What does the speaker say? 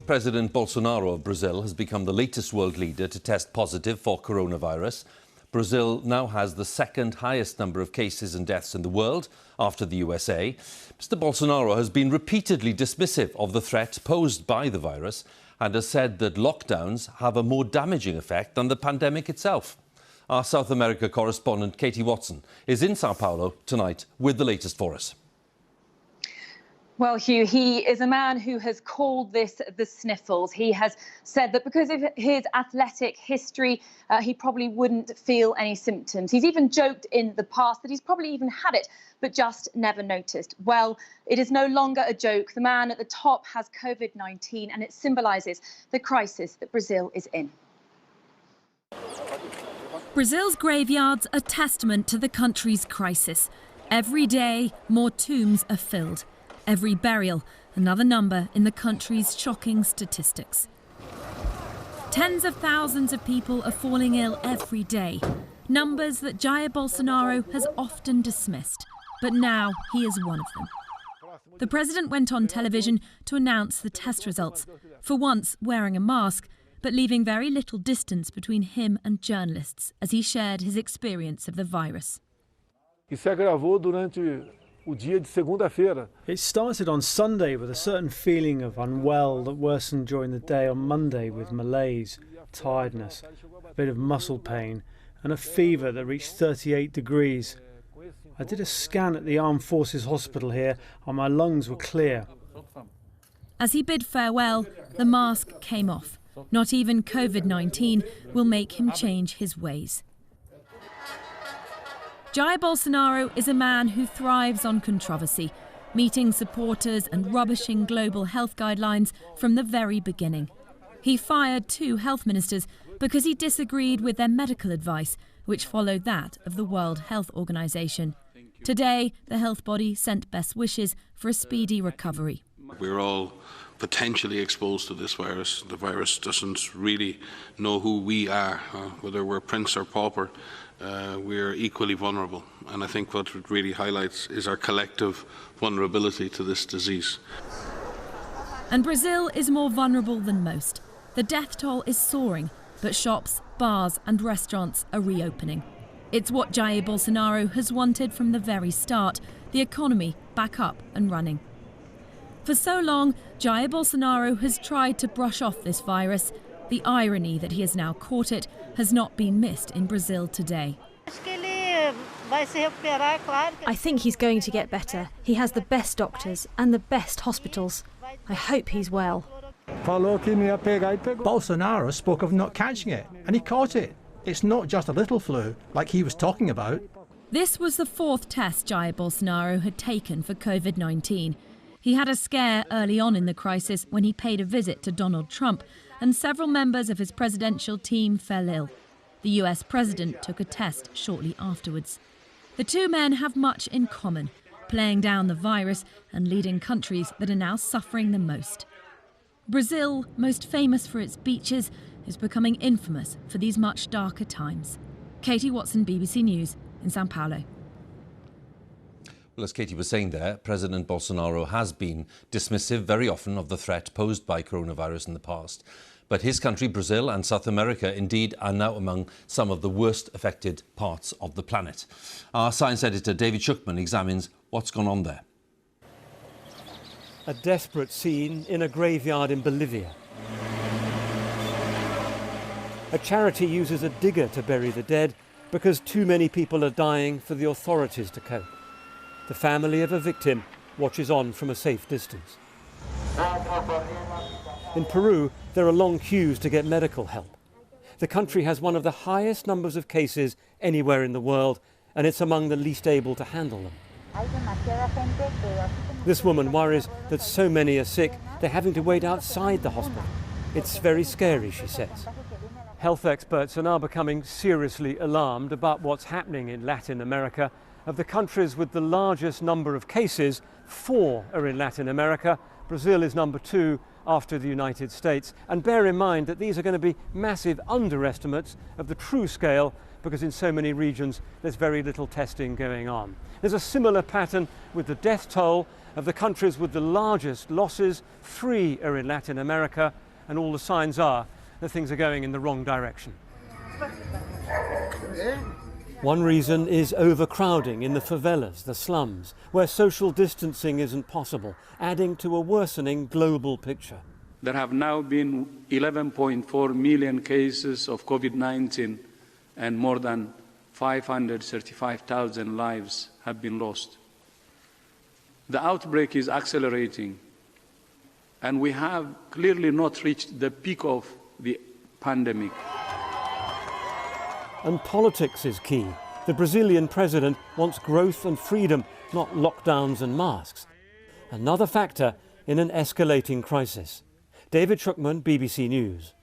President Bolsonaro of Brazil has become the latest world leader to test positive for coronavirus. Brazil now has the second highest number of cases and deaths in the world after the USA. Mr. Bolsonaro has been repeatedly dismissive of the threat posed by the virus and has said that lockdowns have a more damaging effect than the pandemic itself. Our South America correspondent Katy Watson is in Sao Paulo tonight with the latest for us. Well, Huw, he is a man who has called this the sniffles. He has said that because of his athletic history, he probably wouldn't feel any symptoms. He's even joked in the past that he's probably even had it, but just never noticed. Well, it is no longer a joke. The man at the top has COVID-19, and it symbolises the crisis that Brazil is in. Brazil's graveyards are testament to the country's crisis. Every day, more tombs are filled. Every burial, another number in the country's shocking statistics. Tens of thousands of people are falling ill every day, numbers that Jair Bolsonaro has often dismissed, but now he is one of them. The president went on television to announce the test results, for once wearing a mask, but leaving very little distance between him and journalists as he shared his experience of the virus. It started on Sunday with a certain feeling of unwell that worsened during the day on Monday with malaise, tiredness, a bit of muscle pain and a fever that reached 38 degrees. I did a scan at the Armed Forces Hospital here and my lungs were clear. As he bid farewell, the mask came off. Not even COVID-19 will make him change his ways. Jair Bolsonaro is a man who thrives on controversy, meeting supporters and rubbishing global health guidelines from the very beginning. He fired 2 health ministers because he disagreed with their medical advice, which followed that of the World Health Organization. Today, the health body sent best wishes for a speedy recovery. We're all potentially exposed to this virus. The virus doesn't really know who we are, whether we're prince or pauper. We're equally vulnerable, and I think what it really highlights is our collective vulnerability to this disease. And Brazil is more vulnerable than most. The death toll is soaring, but shops, bars and restaurants are reopening. It's what Jair Bolsonaro has wanted from the very start, the economy back up and running. For so long, Jair Bolsonaro has tried to brush off this virus. The irony that he has now caught it has not been missed in Brazil today. I think he's going to get better. He has the best doctors and the best hospitals. I hope he's well. Bolsonaro spoke of not catching it, and he caught it. It's not just a little flu, like he was talking about. This was the 4th test Jair Bolsonaro had taken for COVID-19. He had a scare early on in the crisis when he paid a visit to Donald Trump, and several members of his presidential team fell ill. The US president took a test shortly afterwards. The 2 men have much in common, playing down the virus and leading countries that are now suffering the most. Brazil, most famous for its beaches, is becoming infamous for these much darker times. Katy Watson, BBC News in Sao Paulo. Well, as Katy was saying there, President Bolsonaro has been dismissive very often of the threat posed by coronavirus in the past. But his country, Brazil and South America, indeed, are now among some of the worst affected parts of the planet. Our science editor, David Shukman, examines what's gone on there. A desperate scene in a graveyard in Bolivia. A charity uses a digger to bury the dead because too many people are dying for the authorities to cope. The family of a victim watches on from a safe distance. In Peru, there are long queues to get medical help. The country has one of the highest numbers of cases anywhere in the world, and it's among the least able to handle them. This woman worries that so many are sick, they're having to wait outside the hospital. It's very scary, she says. Health experts are now becoming seriously alarmed about what's happening in Latin America. Of the countries with the largest number of cases, 4 are in Latin America. Brazil is number 2 after the United States. And bear in mind that these are going to be massive underestimates of the true scale because in so many regions there's very little testing going on. There's a similar pattern with the death toll of the countries with the largest losses. 3 are in Latin America, and all the signs are that things are going in the wrong direction. One reason is overcrowding in the favelas, the slums, where social distancing isn't possible, adding to a worsening global picture. There have now been 11.4 million cases of COVID-19 and more than 535,000 lives have been lost. The outbreak is accelerating, and we have clearly not reached the peak of the pandemic. And politics is key. The Brazilian president wants growth and freedom, not lockdowns and masks. Another factor in an escalating crisis. David Shukman, BBC News.